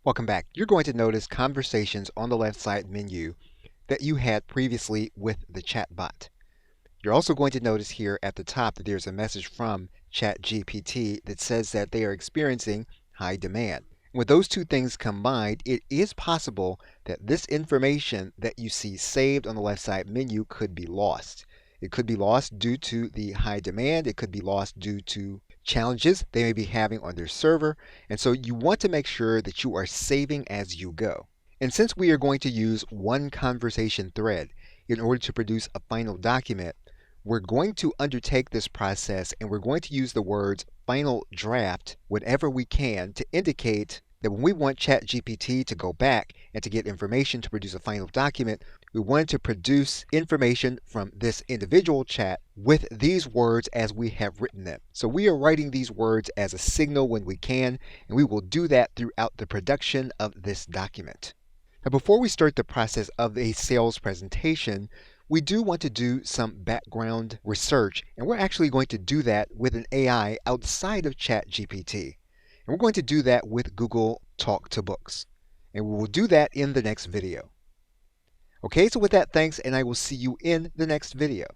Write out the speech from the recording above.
Welcome back. You're going to notice conversations on the left side menu that you had previously with the chatbot. You're also going to notice here at the top that there's a message from ChatGPT that says that they are experiencing high demand. With those two things combined, it is possible that this information that you see saved on the left side menu could be lost. It could be lost due to the high demand. It could be lost due to challenges they may be having on their server. And so you want to make sure that you are saving as you go. And since we are going to use one conversation thread in order to produce a final document, we're going to undertake this process and we're going to use the words final draft whenever we can to indicate that when we want ChatGPT to go back and to get information to produce a final document, we want to produce information from this individual chat with these words as we have written them. So we are writing these words as a signal when we can, and we will do that throughout the production of this document. Now, before we start the process of a sales presentation, we do want to do some background research, and we're actually going to do that with an AI outside of ChatGPT. And we're going to do that with Google Talk to Books. And we will do that in the next video. Okay, so with that, thanks, and I will see you in the next video.